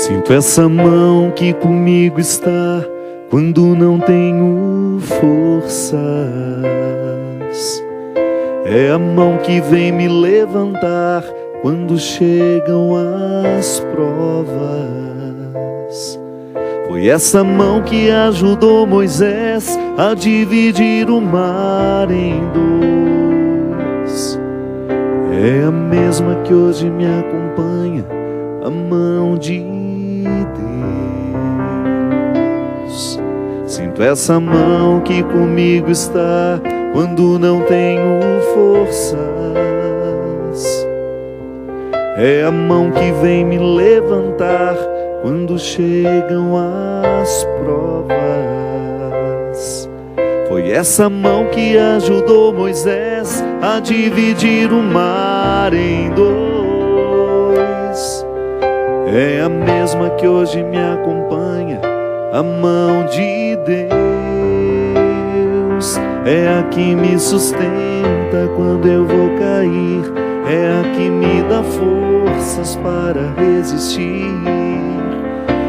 Sinto essa mão que comigo está quando não tenho forças. É a mão que vem me levantar quando chegam as provas. Foi essa mão que ajudou Moisés a dividir o mar em dois. É a mesma que hoje me acompanha, a mão de Deus. Sinto essa mão que comigo está quando não tenho forças. É a mão que vem me levantar quando chegam as provas. Foi essa mão que ajudou Moisés a dividir o mar em dois. É a mesma que hoje me acompanha, a mão de Deus. É a que me sustenta quando eu vou cair. É a que me dá forças para resistir.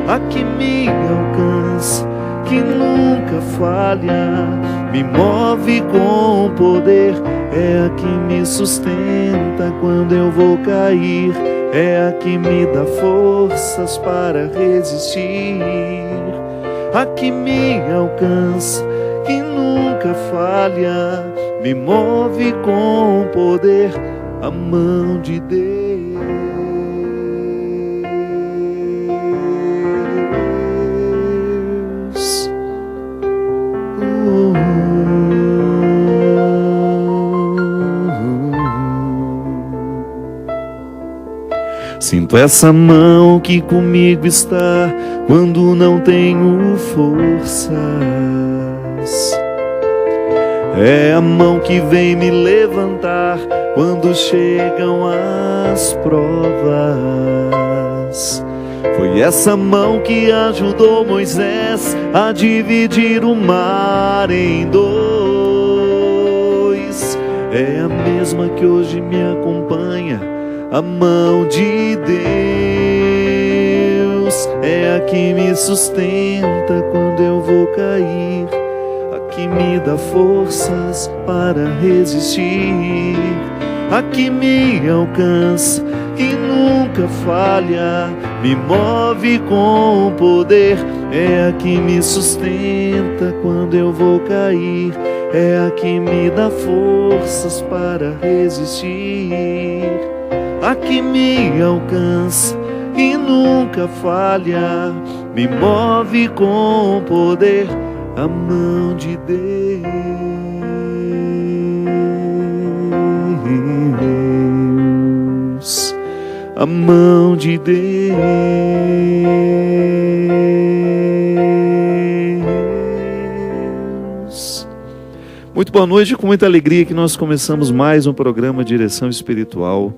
A que me alcança, que nunca falha, me move com poder. É a que me sustenta quando eu vou cair. É a que me dá forças para resistir. A que me alcança, que nunca falha, me move com poder. A mão de Deus. Sinto essa mão que comigo está quando não tenho forças. É a mão que vem me levantar quando chegam as provas. Foi essa mão que ajudou Moisés a dividir o mar em dois. É a mesma que hoje me acompanha, a mão de Deus. É a que me sustenta quando eu vou cair, a que me dá forças para resistir. A que me alcança, que nunca falha, me move com poder. É a que me sustenta quando eu vou cair. É a que me dá forças para resistir. A que me alcança, que nunca falha, me move com poder. A mão de Deus. A mão de Deus. Muito boa noite, com muita alegria que nós começamos mais um programa Direção Espiritual.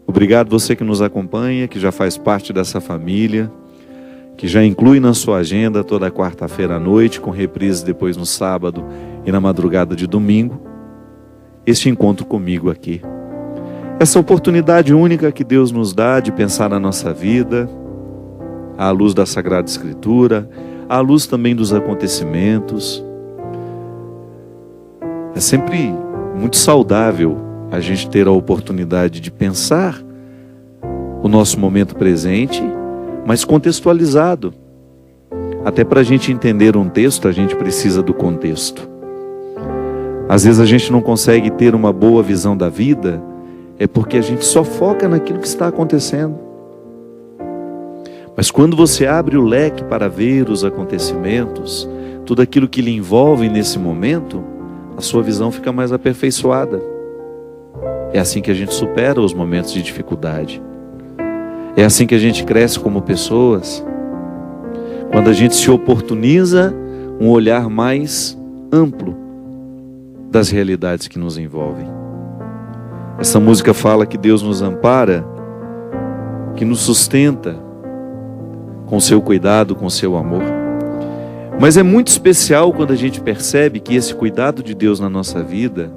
Obrigado você que nos acompanha, que já faz parte dessa família, que já inclui na sua agenda toda quarta-feira à noite, com reprise depois no sábado e na madrugada de domingo, este encontro comigo aqui. Essa oportunidade única que Deus nos dá de pensar na nossa vida, à luz da Sagrada Escritura, à luz também dos acontecimentos. É sempre muito saudável a gente ter a oportunidade de pensar o nosso momento presente, mas contextualizado. Até para a gente entender um texto, a gente precisa do contexto. Às vezes a gente não consegue ter uma boa visão da vida, é porque a gente só foca naquilo que está acontecendo. Mas quando você abre o leque para ver os acontecimentos, tudo aquilo que lhe envolve nesse momento, a sua visão fica mais aperfeiçoada. É assim que a gente supera os momentos de dificuldade. É assim que a gente cresce como pessoas. Quando a gente se oportuniza um olhar mais amplo das realidades que nos envolvem. Essa música fala que Deus nos ampara, que nos sustenta com seu cuidado, com seu amor. Mas é muito especial quando a gente percebe que esse cuidado de Deus na nossa vida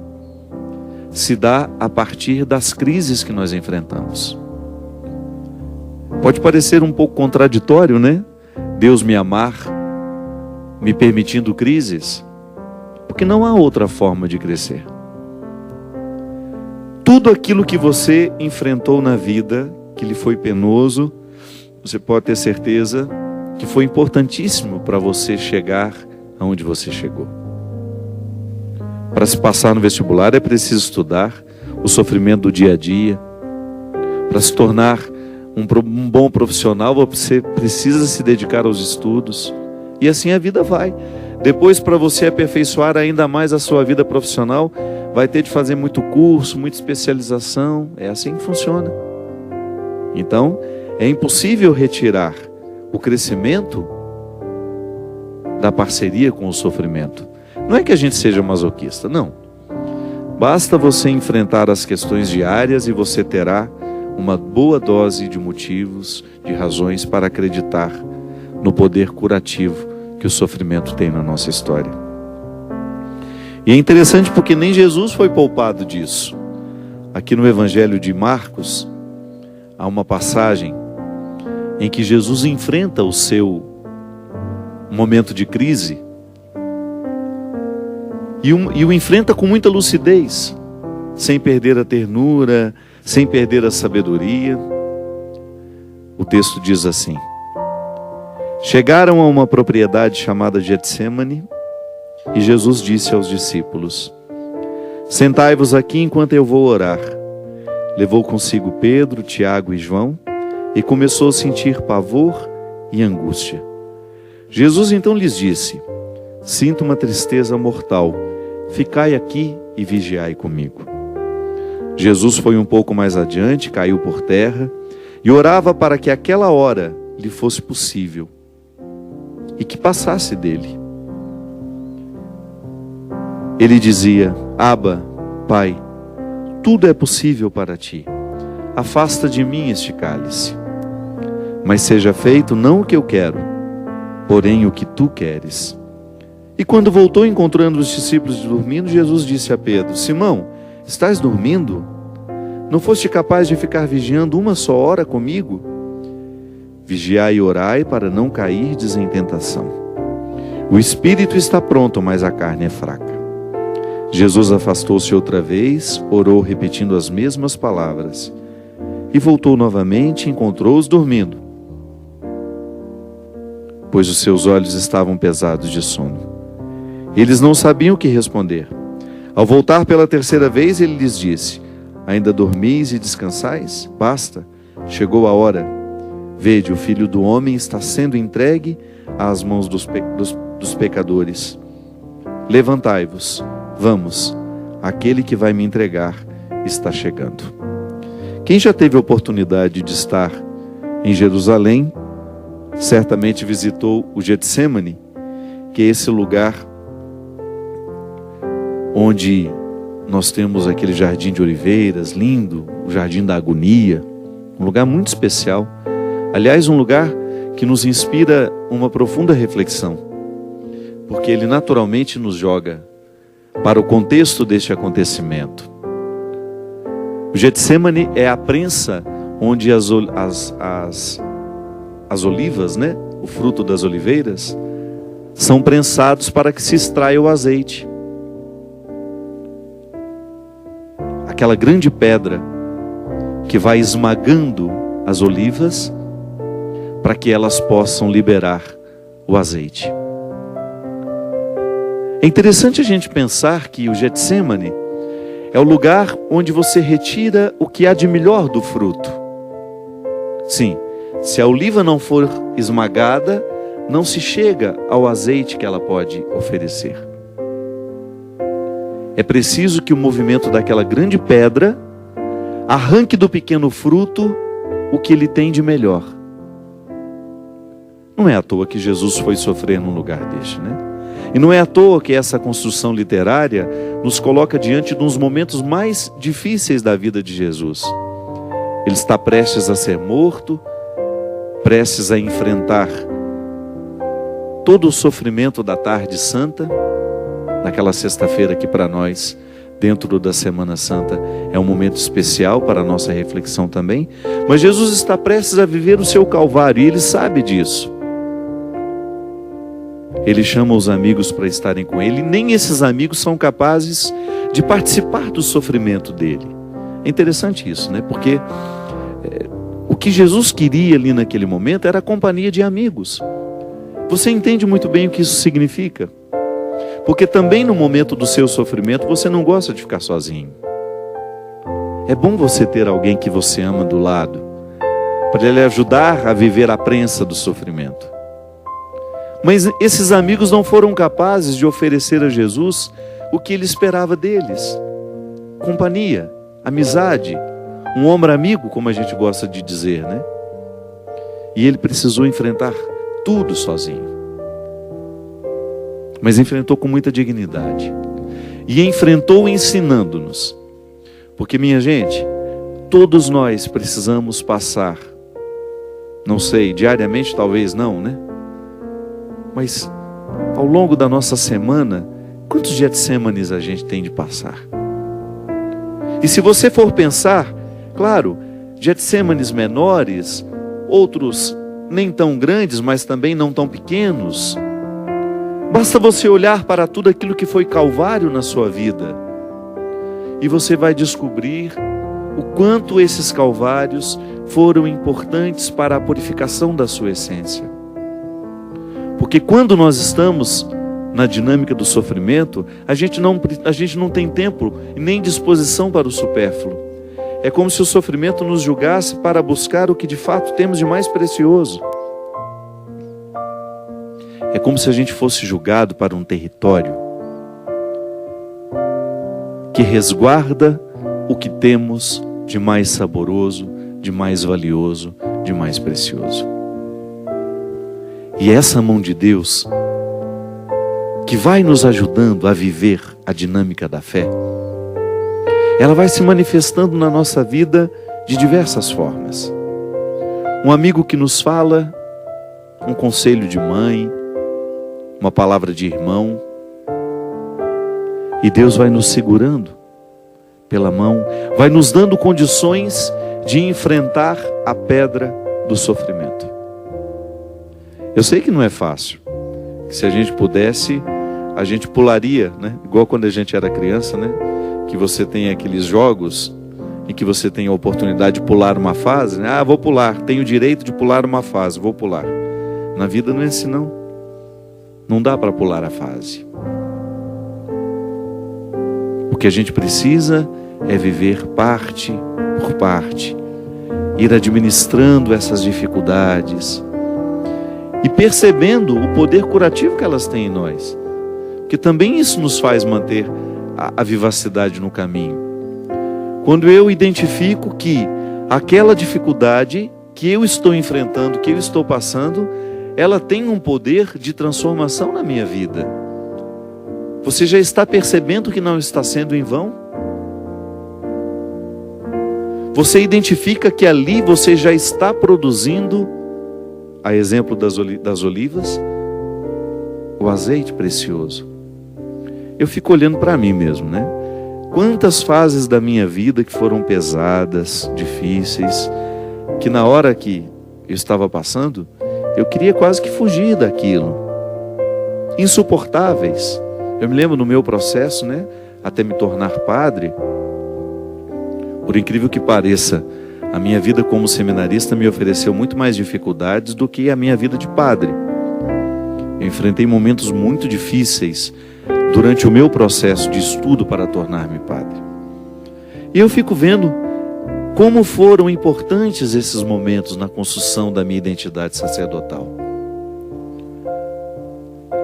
se dá a partir das crises que nós enfrentamos. Pode parecer um pouco contraditório, né? Deus me amar, me permitindo crises, porque não há outra forma de crescer. Tudo aquilo que você enfrentou na vida, que lhe foi penoso, você pode ter certeza que foi importantíssimo para você chegar aonde você chegou. Para se passar no vestibular é preciso estudar, o sofrimento do dia a dia. Para se tornar um bom profissional, você precisa se dedicar aos estudos. E assim a vida vai. Depois, para você aperfeiçoar ainda mais a sua vida profissional, vai ter de fazer muito curso, muita especialização. É assim que funciona. Então, é impossível retirar o crescimento da parceria com o sofrimento. Não é que a gente seja masoquista, não. Basta você enfrentar as questões diárias e você terá uma boa dose de motivos, de razões para acreditar no poder curativo que o sofrimento tem na nossa história. E é interessante porque nem Jesus foi poupado disso. Aqui no Evangelho de Marcos, há uma passagem em que Jesus enfrenta o seu momento de crise e o enfrenta com muita lucidez, sem perder a ternura, sem perder a sabedoria. O texto diz assim: chegaram a uma propriedade chamada Getsêmani e Jesus disse aos discípulos: sentai-vos aqui enquanto eu vou orar. Levou consigo Pedro, Tiago e João e começou a sentir pavor e angústia. Jesus então lhes disse: sinto uma tristeza mortal, ficai aqui e vigiai comigo. Jesus foi um pouco mais adiante, caiu por terra e orava para que aquela hora lhe fosse possível e que passasse dele. Ele dizia: Abba, Pai, tudo é possível para ti. Afasta de mim este cálice. Mas seja feito não o que eu quero, porém o que tu queres. E quando voltou, encontrando os discípulos dormindo, Jesus disse a Pedro: Simão, estás dormindo? Não foste capaz de ficar vigiando uma só hora comigo? Vigiai e orai para não cairdes em tentação. O espírito está pronto, mas a carne é fraca. Jesus afastou-se outra vez, orou repetindo as mesmas palavras. E voltou novamente e encontrou-os dormindo, pois os seus olhos estavam pesados de sono. Eles não sabiam o que responder. Ao voltar pela terceira vez, ele lhes disse: ainda dormis e descansais? Basta, chegou a hora. Vede, o Filho do Homem está sendo entregue às mãos dos pecadores. Levantai-vos, vamos, aquele que vai me entregar está chegando. Quem já teve a oportunidade de estar em Jerusalém, certamente visitou o Getsêmani, que é esse lugar onde nós temos aquele jardim de oliveiras lindo, o jardim da agonia, um lugar muito especial. Aliás, um lugar que nos inspira uma profunda reflexão, porque ele naturalmente nos joga para o contexto deste acontecimento. O Getsêmani é a prensa onde as olivas, né, o fruto das oliveiras, são prensados para que se extraia o azeite. Aquela grande pedra que vai esmagando as olivas para que elas possam liberar o azeite. É interessante a gente pensar que o Getsêmani é o lugar onde você retira o que há de melhor do fruto. Sim, se a oliva não for esmagada, não se chega ao azeite que ela pode oferecer. É preciso que o movimento daquela grande pedra arranque do pequeno fruto o que ele tem de melhor. Não é à toa que Jesus foi sofrer num lugar deste, né? E não é à toa que essa construção literária nos coloca diante de uns momentos mais difíceis da vida de Jesus. Ele está prestes a ser morto, prestes a enfrentar todo o sofrimento da tarde santa, naquela sexta-feira que para nós dentro da Semana Santa é um momento especial para a nossa reflexão também, mas Jesus está prestes a viver o seu Calvário e Ele sabe disso. Ele chama os amigos para estarem com Ele, e nem esses amigos são capazes de participar do sofrimento dele. É interessante isso, né? Porque o que Jesus queria ali naquele momento era a companhia de amigos. Você entende muito bem o que isso significa? Porque também no momento do seu sofrimento você não gosta de ficar sozinho. É bom você ter alguém que você ama do lado, para ele ajudar a viver a prensa do sofrimento. Mas esses amigos não foram capazes de oferecer a Jesus o que ele esperava deles: companhia, amizade, um ombro amigo, como a gente gosta de dizer, né? E ele precisou enfrentar tudo sozinho. Mas enfrentou com muita dignidade. E enfrentou ensinando-nos. Porque, minha gente, todos nós precisamos passar, não sei, diariamente talvez não, né? Mas ao longo da nossa semana, quantos Getsêmanes a gente tem de passar? E se você for pensar, claro, Getsêmanes menores, outros nem tão grandes, mas também não tão pequenos. Basta você olhar para tudo aquilo que foi Calvário na sua vida, e você vai descobrir o quanto esses Calvários foram importantes para a purificação da sua essência. Porque quando nós estamos na dinâmica do sofrimento, a gente não tem tempo e nem disposição para o supérfluo. É como se o sofrimento nos julgasse para buscar o que de fato temos de mais precioso. É como se a gente fosse julgado para um território que resguarda o que temos de mais saboroso, de mais valioso, de mais precioso. E essa mão de Deus, que vai nos ajudando a viver a dinâmica da fé, ela vai se manifestando na nossa vida de diversas formas. Um amigo que nos fala, um conselho de mãe, uma palavra de irmão, e Deus vai nos segurando pela mão, vai nos dando condições de enfrentar a pedra do sofrimento. Eu sei que não é fácil, que se a gente pudesse, a gente pularia, né? Igual quando a gente era criança, né? Que você tem aqueles jogos em que você tem a oportunidade de pular uma fase, né? Ah, vou pular, tenho o direito de pular uma fase, vou pular. Na vida não é assim não. Não dá para pular a fase. O que a gente precisa é viver parte por parte, ir administrando essas dificuldades e percebendo o poder curativo que elas têm em nós. Porque também isso nos faz manter a vivacidade no caminho. Quando eu identifico que aquela dificuldade que eu estou enfrentando, que eu estou passando, ela tem um poder de transformação na minha vida. Você já está percebendo que não está sendo em vão? Você identifica que ali você já está produzindo, a exemplo das olivas, o azeite precioso. Eu fico olhando para mim mesmo, né? Quantas fases da minha vida que foram pesadas, difíceis, que na hora que eu estava passando, eu queria quase que fugir daquilo. Insuportáveis. Eu me lembro no meu processo, né? Até me tornar padre. Por incrível que pareça, a minha vida como seminarista me ofereceu muito mais dificuldades do que a minha vida de padre. Eu enfrentei momentos muito difíceis durante o meu processo de estudo para tornar-me padre. E eu fico vendo como foram importantes esses momentos na construção da minha identidade sacerdotal.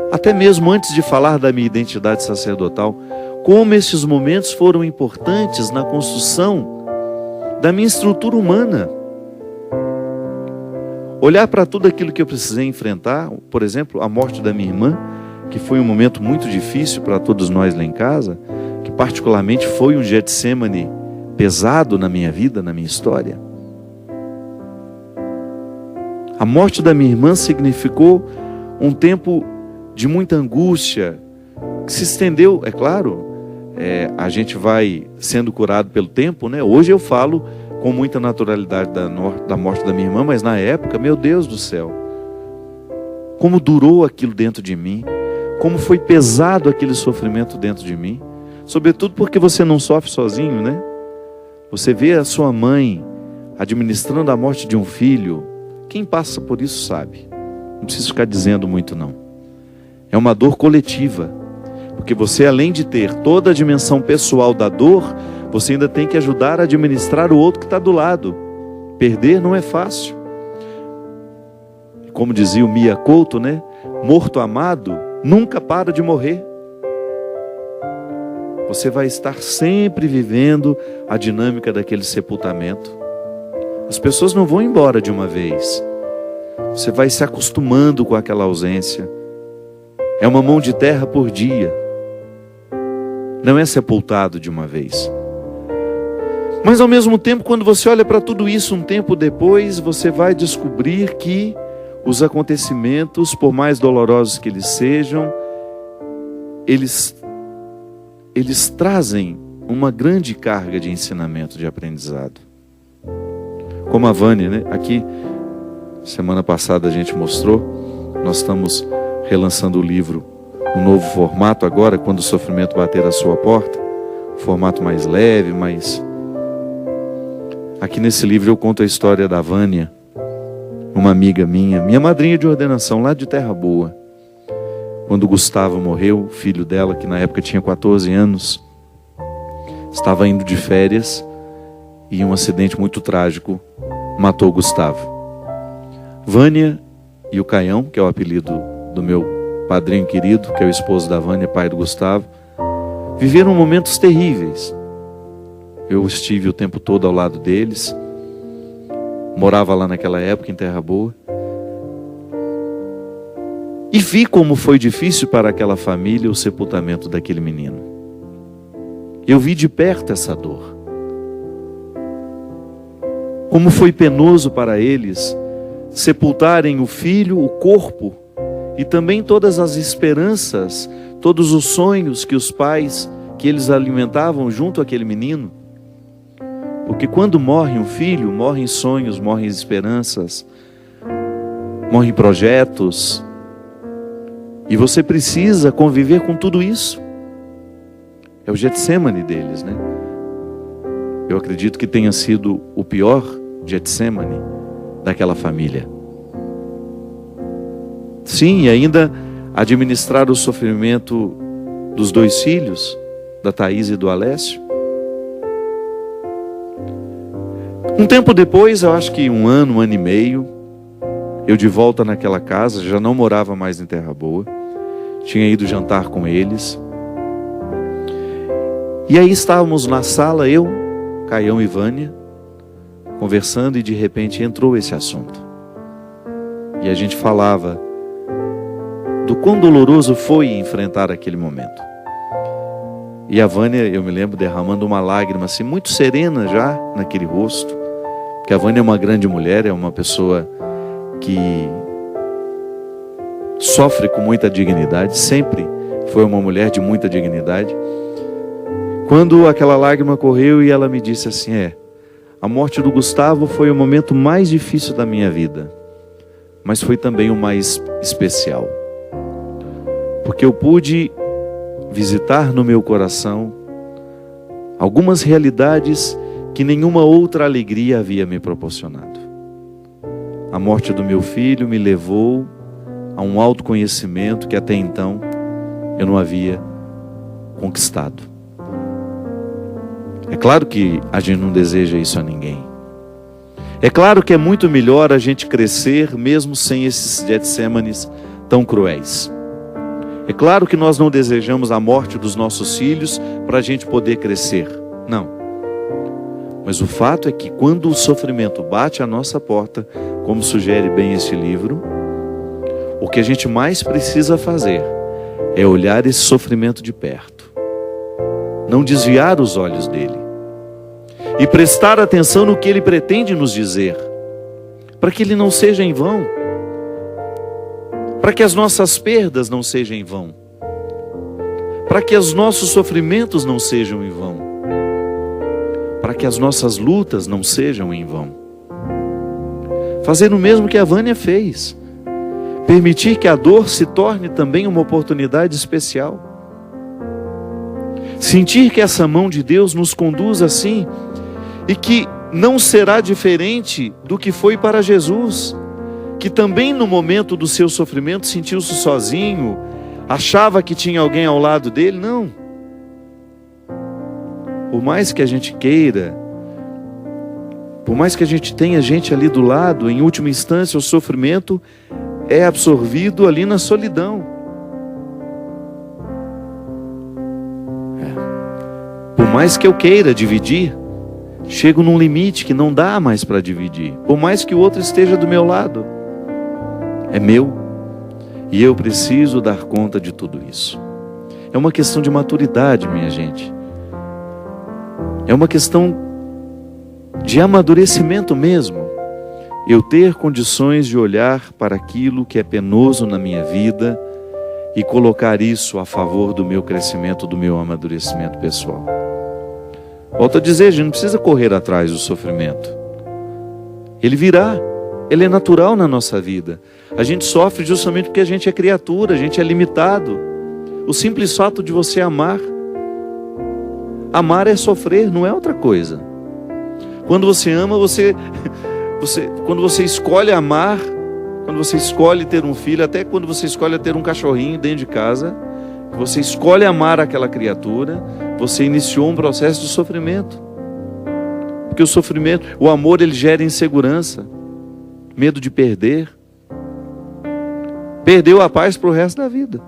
Até mesmo antes de falar da minha identidade sacerdotal, como esses momentos foram importantes na construção da minha estrutura humana. Olhar para tudo aquilo que eu precisei enfrentar, por exemplo, a morte da minha irmã, que foi um momento muito difícil para todos nós lá em casa, que particularmente foi um Getsêmane pesado na minha vida, na minha história. A morte da minha irmã significou um tempo de muita angústia, que se estendeu, é claro, a gente vai sendo curado pelo tempo, né? Hoje eu falo com muita naturalidade da morte da minha irmã, mas na época, meu Deus do céu, como durou aquilo dentro de mim, como foi pesado aquele sofrimento dentro de mim, sobretudo porque você não sofre sozinho, né? Você vê a sua mãe administrando a morte de um filho. Quem passa por isso sabe, não preciso ficar dizendo muito não. É uma dor coletiva, porque você, além de ter toda a dimensão pessoal da dor, você ainda tem que ajudar a administrar o outro que está do lado. Perder não é fácil. Como dizia o Mia Couto, né? Morto amado nunca para de morrer. Você vai estar sempre vivendo a dinâmica daquele sepultamento. As pessoas não vão embora de uma vez. Você vai se acostumando com aquela ausência. É uma mão de terra por dia. Não é sepultado de uma vez. Mas ao mesmo tempo, quando você olha para tudo isso um tempo depois, você vai descobrir que os acontecimentos, por mais dolorosos que eles sejam, eles trazem uma grande carga de ensinamento, de aprendizado. Como a Vânia, né? Aqui, semana passada a gente mostrou, nós estamos relançando o livro, um novo formato agora, quando o sofrimento bater à sua porta, formato mais leve, mais... Aqui nesse livro eu conto a história da Vânia, uma amiga minha madrinha de ordenação lá de Terra Boa. Quando o Gustavo morreu, filho dela, que na época tinha 14 anos, estava indo de férias e um acidente muito trágico matou o Gustavo. Vânia e o Caião, que é o apelido do meu padrinho querido, que é o esposo da Vânia, pai do Gustavo, viveram momentos terríveis. Eu estive o tempo todo ao lado deles, morava lá naquela época em Terra Boa, e vi como foi difícil para aquela família o sepultamento daquele menino. Eu vi de perto essa dor. Como foi penoso para eles sepultarem o filho, o corpo, e também todas as esperanças, todos os sonhos que os pais, que eles alimentavam junto àquele menino. Porque quando morre um filho, morrem sonhos, morrem esperanças, morrem projetos. E você precisa conviver com tudo isso. É o Getsemane deles, né? Eu acredito que tenha sido o pior Getsemane daquela família. Sim, e ainda administrar o sofrimento dos dois filhos, da Thaís e do Alessio. Um tempo depois, eu acho que um ano e meio, eu de volta naquela casa, já não morava mais em Terra Boa, tinha ido jantar com eles. E aí estávamos na sala, eu, Caião e Vânia, conversando, e de repente entrou esse assunto. E a gente falava do quão doloroso foi enfrentar aquele momento. E a Vânia, eu me lembro, derramando uma lágrima assim, muito serena já naquele rosto. Porque a Vânia é uma grande mulher, é uma pessoa que sofre com muita dignidade, sempre foi uma mulher de muita dignidade. Quando aquela lágrima correu e ela me disse assim, a morte do Gustavo foi o momento mais difícil da minha vida, mas foi também o mais especial. Porque eu pude visitar no meu coração algumas realidades que nenhuma outra alegria havia me proporcionado. A morte do meu filho me levou a um autoconhecimento que até então eu não havia conquistado. É claro que a gente não deseja isso a ninguém. É claro que é muito melhor a gente crescer mesmo sem esses Getsêmanes tão cruéis. É claro que nós não desejamos a morte dos nossos filhos para a gente poder crescer. Não. Mas o fato é que quando o sofrimento bate à nossa porta, como sugere bem este livro, o que a gente mais precisa fazer é olhar esse sofrimento de perto. Não desviar os olhos dele. E prestar atenção no que ele pretende nos dizer. Para que ele não seja em vão. Para que as nossas perdas não sejam em vão. para que os nossos sofrimentos não sejam em vão, para que as nossas lutas não sejam em vão. Fazer o mesmo que a Vânia fez, permitir que a dor se torne também uma oportunidade especial. Sentir que essa mão de Deus nos conduz assim, e que não será diferente do que foi para Jesus, que também no momento do seu sofrimento sentiu-se sozinho, achava que tinha alguém ao lado dele. Não. Por mais que a gente queira, por mais que a gente tenha gente ali do lado, em última instância o sofrimento é absorvido ali na solidão. Por mais que eu queira dividir, chego num limite que não dá mais para dividir. Por mais que o outro esteja do meu lado, é meu. E eu preciso dar conta de tudo isso. É uma questão de maturidade, minha gente. É uma questão de amadurecimento mesmo. Eu ter condições de olhar para aquilo que é penoso na minha vida e colocar isso a favor do meu crescimento, do meu amadurecimento pessoal. Volto a dizer, a gente não precisa correr atrás do sofrimento. Ele virá, ele é natural na nossa vida. A gente sofre justamente porque a gente é criatura, a gente é limitado. O simples fato de você amar. Amar é sofrer, não é outra coisa. Quando você ama, quando você escolhe amar, quando você escolhe ter um filho, até quando você escolhe ter um cachorrinho dentro de casa, você escolhe amar aquela criatura, você iniciou um processo de sofrimento. Porque o sofrimento, o amor, ele gera insegurança, medo de perder. Perdeu a paz para o resto da vida.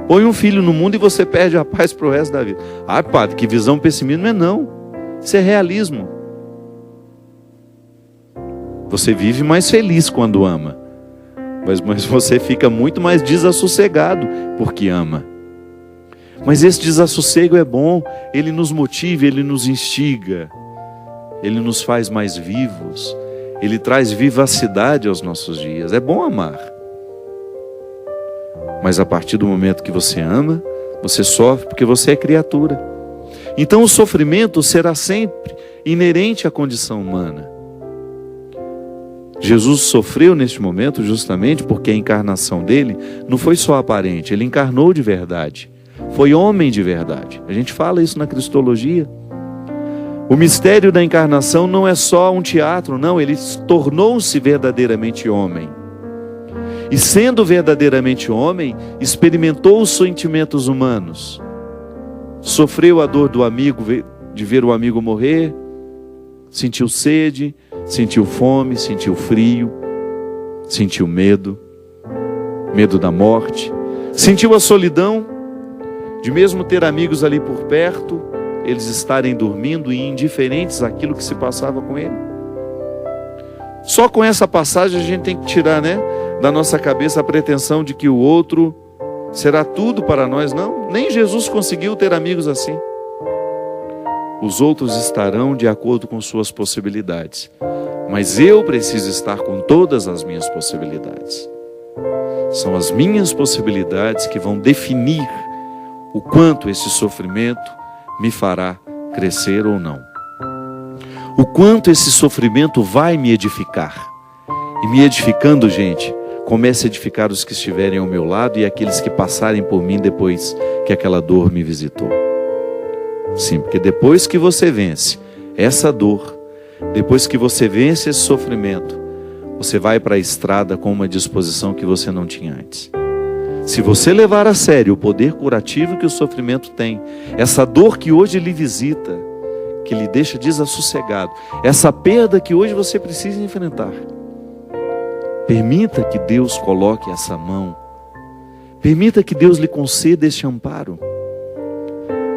Põe um filho no mundo e você perde a paz para o resto da vida. Ah, padre, que visão pessimista. Não, isso é realismo. Você vive mais feliz quando ama, mas você fica muito mais desassossegado porque ama. Mas esse desassossego é bom, ele nos motiva, ele nos instiga, ele nos faz mais vivos, ele traz vivacidade aos nossos dias. É bom amar. Mas a partir do momento que você ama, você sofre porque você é criatura. Então o sofrimento será sempre inerente à condição humana. Jesus sofreu neste momento justamente porque a encarnação dele não foi só aparente, ele encarnou de verdade, foi homem de verdade. A gente fala isso na Cristologia. O mistério da encarnação não é só um teatro, não, ele tornou-se verdadeiramente homem. E sendo verdadeiramente homem, experimentou os sentimentos humanos. Sofreu a dor do amigo, de ver o amigo morrer, sentiu sede, sentiu fome, sentiu frio, sentiu medo da morte, sentiu a solidão de mesmo ter amigos ali por perto, eles estarem dormindo e indiferentes àquilo que se passava com ele. Só com essa passagem a gente tem que tirar, da nossa cabeça a pretensão de que o outro será tudo para nós. Não, nem Jesus conseguiu ter amigos assim. Os outros estarão de acordo com suas possibilidades, mas eu preciso estar com todas as minhas possibilidades. São as minhas possibilidades que vão definir o quanto esse sofrimento me fará crescer ou não. O quanto esse sofrimento vai me edificar. E me edificando, gente, comece a edificar os que estiverem ao meu lado e aqueles que passarem por mim depois que aquela dor me visitou. Sim, porque depois que você vence essa dor, depois que você vence esse sofrimento, você vai para a estrada com uma disposição que você não tinha antes. Se você levar a sério o poder curativo que o sofrimento tem, essa dor que hoje lhe visita, que lhe deixa desassossegado, essa perda que hoje você precisa enfrentar, permita que Deus coloque essa mão, permita que Deus lhe conceda este amparo,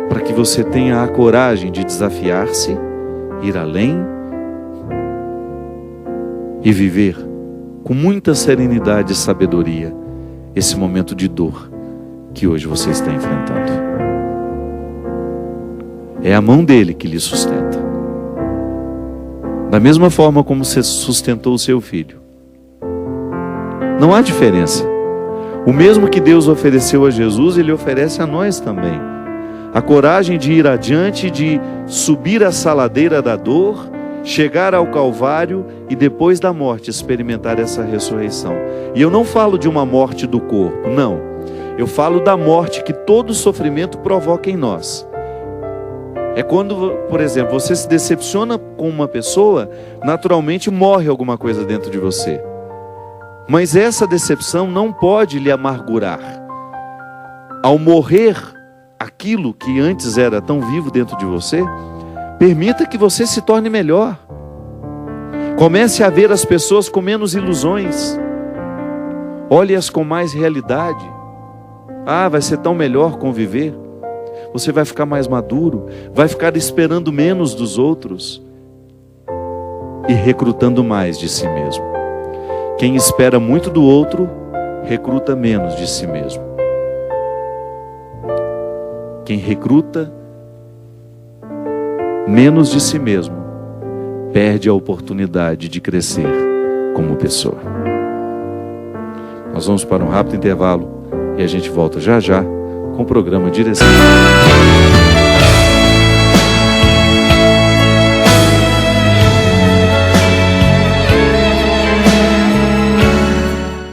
para que você tenha a coragem de desafiar-se, ir além e viver com muita serenidade e sabedoria esse momento de dor que hoje você está enfrentando. É a mão dele que lhe sustenta. Da mesma forma como você sustentou o seu filho. Não há diferença. O mesmo que Deus ofereceu a Jesus, Ele oferece a nós também. A coragem de ir adiante, de subir a saladeira da dor, chegar ao Calvário e depois da morte experimentar essa ressurreição. E eu não falo de uma morte do corpo, não. Eu falo da morte que todo sofrimento provoca em nós. É quando, por exemplo, você se decepciona com uma pessoa, naturalmente morre alguma coisa dentro de você. Mas essa decepção não pode lhe amargurar. Ao morrer aquilo que antes era tão vivo dentro de você, permita que você se torne melhor. Comece a ver as pessoas com menos ilusões. Olhe-as com mais realidade. Ah, vai ser tão melhor conviver. Você vai ficar mais maduro, vai ficar esperando menos dos outros e recrutando mais de si mesmo. Quem espera muito do outro, recruta menos de si mesmo. Quem recruta menos de si mesmo, perde a oportunidade de crescer como pessoa. Nós vamos para um rápido intervalo e a gente volta já já com o programa Direção.